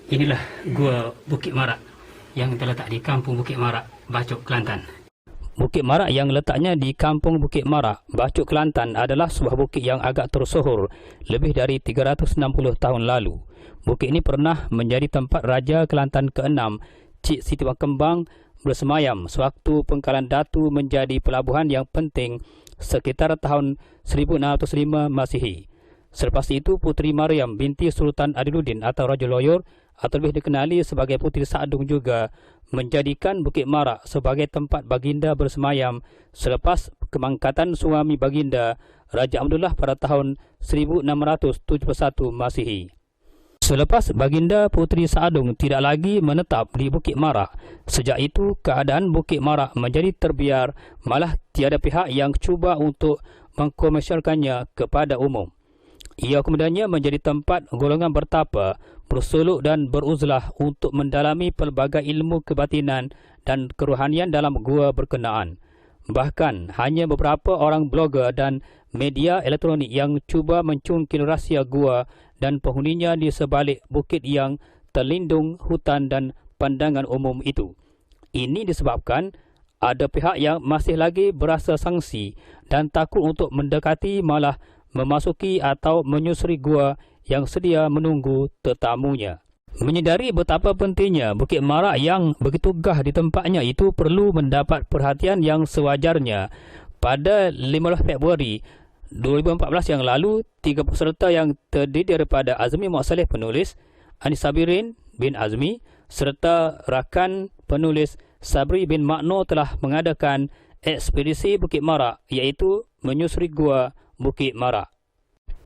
Inilah Gua Bukit Marak yang terletak di Kampung Bukit Marak, Bacok, Kelantan. Bukit Marak yang letaknya di Kampung Bukit Marak, Bacok, Kelantan adalah sebuah bukit yang agak tersohor lebih dari 360 tahun lalu. Bukit ini pernah menjadi tempat Raja Kelantan ke-6, Cik Siti Kembang, bersemayam sewaktu Pengkalan Datu menjadi pelabuhan yang penting sekitar tahun 1605 Masihi. Selepas itu, Puteri Maryam binti Sultan Adiluddin atau Raja Loyor atau lebih dikenali sebagai Puteri Sa'dung juga menjadikan Bukit Marak sebagai tempat baginda bersemayam selepas kemangkatan suami baginda Raja Abdullah pada tahun 1671 Masihi. Selepas baginda Puteri Sa'dung tidak lagi menetap di Bukit Marak, sejak itu keadaan Bukit Marak menjadi terbiar, malah tiada pihak yang cuba untuk mengkomersialkannya kepada umum. Ia kemudiannya menjadi tempat golongan bertapa, bersuluk dan beruzlah untuk mendalami pelbagai ilmu kebatinan dan kerohanian dalam gua berkenaan. Bahkan hanya beberapa orang blogger dan media elektronik yang cuba mencungkil rahsia gua dan penghuninya di sebalik bukit yang terlindung hutan dan pandangan umum itu. Ini disebabkan ada pihak yang masih lagi berasa sangsi dan takut untuk mendekati, malah memasuki atau menyusuri gua yang sedia menunggu tetamunya. Menyedari betapa pentingnya Bukit Marak yang begitu gah di tempatnya itu perlu mendapat perhatian yang sewajarnya. Pada 15 Februari 2014 yang lalu, 3 peserta yang terdiri daripada Azmi Muhammad Saleh penulis, Anis Sabirin bin Azmi serta rakan penulis Sabri bin Makno telah mengadakan ekspedisi Bukit Marak, iaitu menyusuri gua Bukit Marak.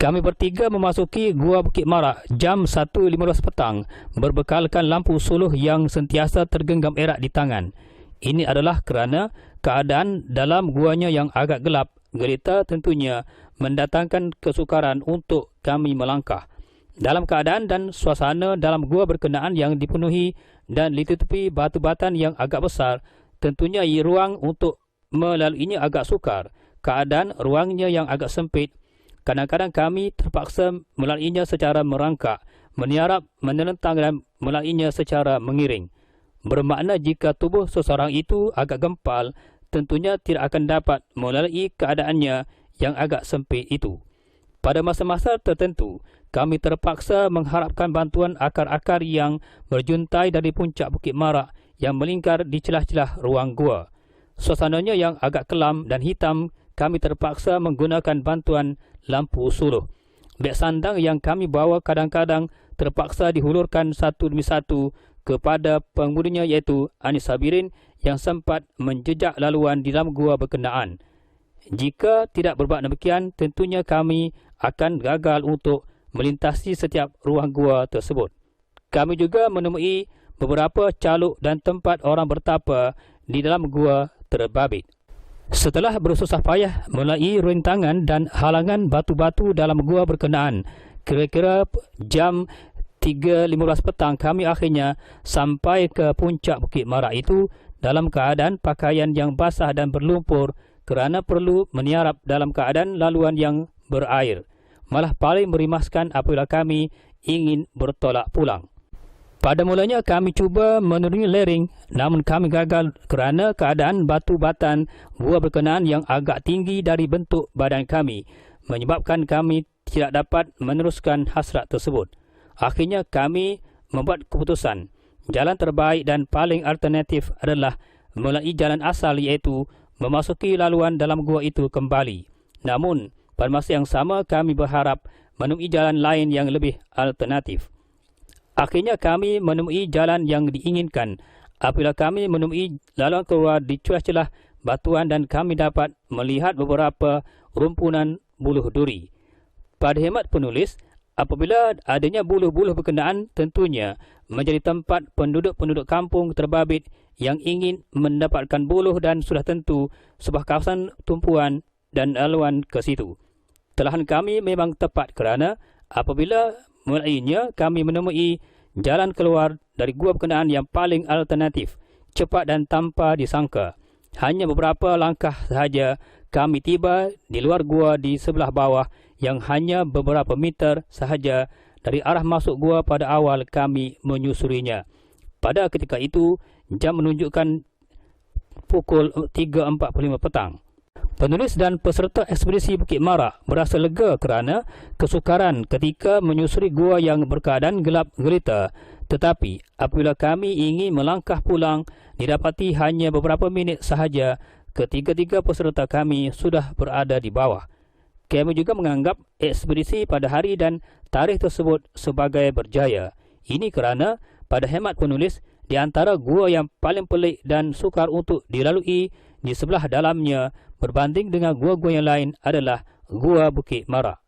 Kami bertiga memasuki gua Bukit Marak jam 1.15 petang berbekalkan lampu suluh yang sentiasa tergenggam erat di tangan. Ini adalah kerana keadaan dalam guanya yang agak gelap gelita tentunya mendatangkan kesukaran untuk kami melangkah. Dalam keadaan dan suasana dalam gua berkenaan yang dipenuhi dan ditutupi batu batan yang agak besar, tentunya ruang untuk melaluinya agak sukar. Keadaan ruangnya yang agak sempit, kadang-kadang kami terpaksa melaluinya secara merangkak, meniarap, menelentang dan melaluinya secara mengiring. Bermakna jika tubuh seseorang itu agak gempal, tentunya tidak akan dapat melalui keadaannya yang agak sempit itu. Pada masa-masa tertentu, kami terpaksa mengharapkan bantuan akar-akar yang berjuntai dari puncak Bukit Marak yang melingkar di celah-celah ruang gua. Suasananya yang agak kelam dan hitam, kami terpaksa menggunakan bantuan lampu suluh. Beg sandang yang kami bawa kadang-kadang terpaksa dihulurkan satu demi satu kepada pengemudinya, iaitu Anis Sabirin yang sempat menjejak laluan di dalam gua berkenaan. Jika tidak berbuat demikian, tentunya kami akan gagal untuk melintasi setiap ruang gua tersebut. Kami juga menemui beberapa caluk dan tempat orang bertapa di dalam gua terbabit. Setelah bersusah payah melalui rintangan dan halangan batu-batu dalam gua berkenaan, kira-kira jam 3.15 petang kami akhirnya sampai ke puncak Bukit Marak itu dalam keadaan pakaian yang basah dan berlumpur kerana perlu meniarap dalam keadaan laluan yang berair. Malah paling merimaskan apabila kami ingin bertolak pulang. Pada mulanya kami cuba menuruni lereng, namun kami gagal kerana keadaan batu batan gua berkenaan yang agak tinggi dari bentuk badan kami, menyebabkan kami tidak dapat meneruskan hasrat tersebut. Akhirnya kami membuat keputusan, jalan terbaik dan paling alternatif adalah melalui jalan asal, iaitu memasuki laluan dalam gua itu kembali. Namun, pada masa yang sama kami berharap menemui jalan lain yang lebih alternatif. Akhirnya kami menemui jalan yang diinginkan apabila kami menemui laluan keluar di celah-celah batuan dan kami dapat melihat beberapa rumpunan buluh duri. Pada hemat penulis, apabila adanya buluh-buluh berkenaan tentunya menjadi tempat penduduk-penduduk kampung terbabit yang ingin mendapatkan buluh dan sudah tentu sebuah kawasan tumpuan dan laluan ke situ. Telahan kami memang tepat kerana apabila mulainya kami menemui jalan keluar dari gua berkenaan yang paling alternatif, cepat dan tanpa disangka. Hanya beberapa langkah sahaja kami tiba di luar gua di sebelah bawah yang hanya beberapa meter sahaja dari arah masuk gua pada awal kami menyusurinya. Pada ketika itu, jam menunjukkan pukul 3.45 petang. Penulis dan peserta ekspedisi Bukit Marak berasa lega kerana kesukaran ketika menyusuri gua yang berkeadaan gelap gelita. Tetapi apabila kami ingin melangkah pulang, didapati hanya beberapa minit sahaja ketiga-tiga peserta kami sudah berada di bawah. Kami juga menganggap ekspedisi pada hari dan tarikh tersebut sebagai berjaya. Ini kerana pada hemat penulis, di antara gua yang paling pelik dan sukar untuk dilalui di sebelah dalamnya berbanding dengan gua-gua yang lain adalah Gua Bukit Marak.